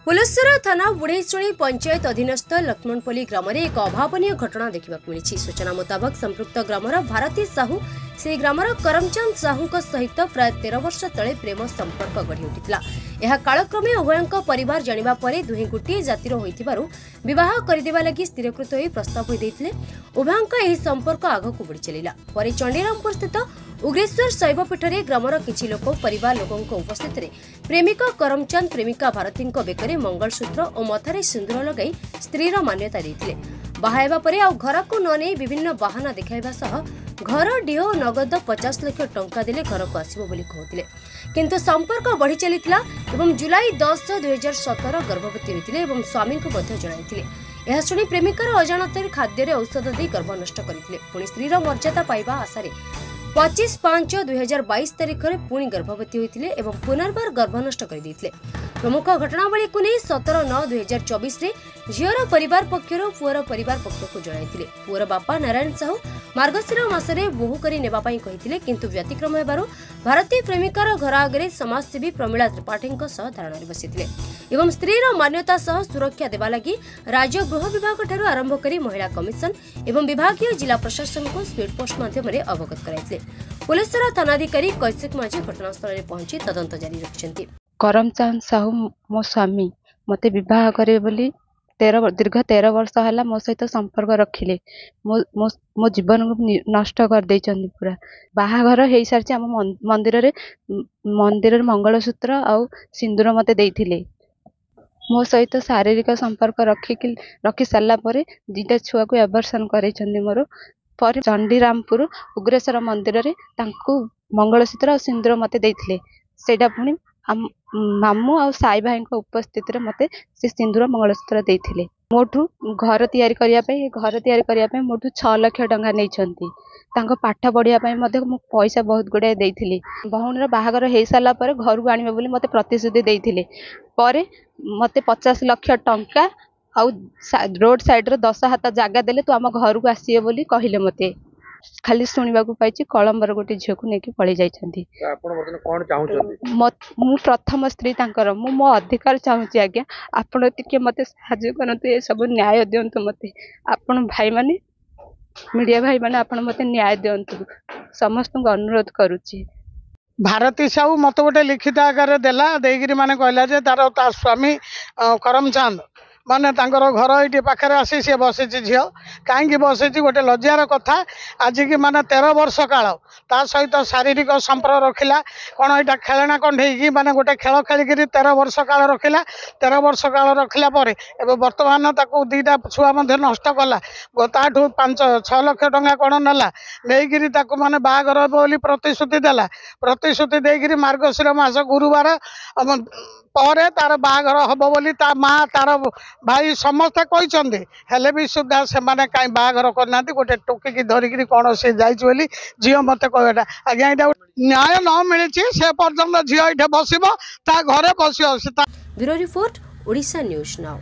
हुलसर थाना बुढ़ेशुणी पंचायत अधीनस्थ लक्ष्मणपल्ली ग्राम में एक अभावन घटना देखा मिली। सूचना मुताबक संपृक्त ग्रामर भारती साहू से ग्रामर करमचंद साहू सहित प्राय 13 वर्ष तले प्रेम संपर्क गढ़ी उठिला। यह कालक्रमे उभयों परिवार जानिबा परे दुहे गोटे जातिर होइथिबारु विवाह करदेवा लगी स्थिरीकृत होई प्रस्ताव होइदैथिले। उभयों यह संपर्क आगकु बढ़ी चलिला। परे चंडीरामपुर स्थित उग्रेश्वर शैवपीठ में ग्रामर किछि लोक परिवार लोकों उपस्थित प्रेमिक करमचंद प्रेमिका भारती बेकरे मंगलसूत्र और मथारे सिंदूर लगाई स्त्रीर मान्यता देथिले। बाहायबा परे आ घर को न नहीं विभिन्न बाहाना देखाइबा सह घर डीह नगद 50 लाख टंका देले घर को आसीबो बोली कहथिले, किंतु संपर्क बढ़ी चलिथिला एवं जुलाई 10 2017 गर्भवती होइथिले एवं स्वामी को मध्य जणाइथिले। यह शुणी प्रेमिकार अजाणत खाद्य औषध दे गर्भ नष्ट करथिले। पुणी स्त्रीर मर्यादा पाइबा आशारे 25/5/2022 तारिख में पुणी गर्भवती होइथिले एवं पुनर्बार गर्भ नष्ट कर देथिले। प्रमुख घटनावली को नहीं 17/9/2024 रे झीवर परिवार पक्षर पुअर परिवार पक्ष को जणाइथिले। पुअर बापा नारायण साहू मार्गशीर मासरे बोहू करी नेबा पई कहिथिले, किंतु व्यतिक्रम हेबारु भारतीय प्रेमिकार घर आगे समाजसेवी प्रमिला त्रिपाठी धारणा बसिथिले एवं स्त्रीर मान्यता सह सुरक्षा देवा लगी राज्य गृह विभाग ठारू आरंभ करी महिला कमिशन एवं विभागीय जिला प्रशासन को स्पीड पोस्ट माध्यम अवगत कराइथिले। पुलिसर थानाधिकारी कैसेक माझी घटनास्थल में पहुंची तदंत जारी रखिछन्ति। करमचंद साहू मो स्वामी मते विवाह करे बोली दीर्घ 13 वर्ष है मो सहित संपर्क रखिले। मो जीवन को नष्ट कर देइछन्ति। पूरा बाहाघर हो सारी आम मंदिर मंगलसूत्र आ सिंदूर मते देइथिले। मो सहित शारीरिक संपर्क रखी सारा पर 2टा छुआ को एबर्सन करेछन्ति। मोर पर चंडीरामपुर उग्रेश्वर मंदिर रे तांकु मंगलसूत्र और सिंदूर मते देइथिले। सेटा पुणी मामू आ साई भाई उपस्थित रे मते से सिंदूर मंगलसूत्र देइथिले। मोठू घर तैयारी करिया पे मोठू 6 लाख टंका नैछन्ति। तांको पाठ पढ़िया पे मते मु पैसा बहुत गुडे देइथिले। बहुणर बाहागर हे साला पर घर को आनिबे बोली मते प्रतिश्रुति देइथिले। परे मते 50 लाख टंका आ रोड साइड रे 10 हाथ जागा देले तू आम घर को आसीए बोली कहिले। मते खाली सुनिबा को पाइछि कलम्बर गोटे झियो को नेकी पळि जाइछन्ति। आपण वर्तमान कोन चाहउछन्ति? मु प्रथम स्त्री तांकर मो अधिकार चाहूछि। आज्ञा आपण टिके मते साहाय्य करंतु, ए सब न्याय दियंतु। मते आपण भाई माने मीडिया भाई माने आपण मते न्याय दियंतु समस्त को अनुरोध करूछि। भारती साहू मत गोटे लिखित आकार देला देगिरी माने कहला जे तार ता स्वामी करमचंद माने तांकर घर ये पाखे आसी सी बसी झील कहीं बसी गोटे लज्जार कथा। आज की माने 13 वर्ष काल ता सहित शारीरिक संपर्क रखिला। कौन यहाँ खेलना कंढे माने गोटे खेल खेलिक 13 वर्ष काल रखिला। 13 वर्ष काल रखिला पर एवं बर्तमान ताकू 2टा छुआ नष्ट कला। ताठू 5-6 लाख टंका कौन नाला नहीं माने बाहागर बोली प्रतिश्रुति देला। प्रतिश्रुति देकर मार्गशीर मास गुरुवार पर तार बाहागर हम बोली ता माँ तार भाई समस्ते कहते हेले भी सुधा से माने कहीं बाहागर करना गोटे टोकिकी धरिकी कौन से जाइए झील मत कहटा। आज्ञा यहाँ न्याय न मिली से पर्यटन झील ये बस घरे बस। Bureau report Odisha news now.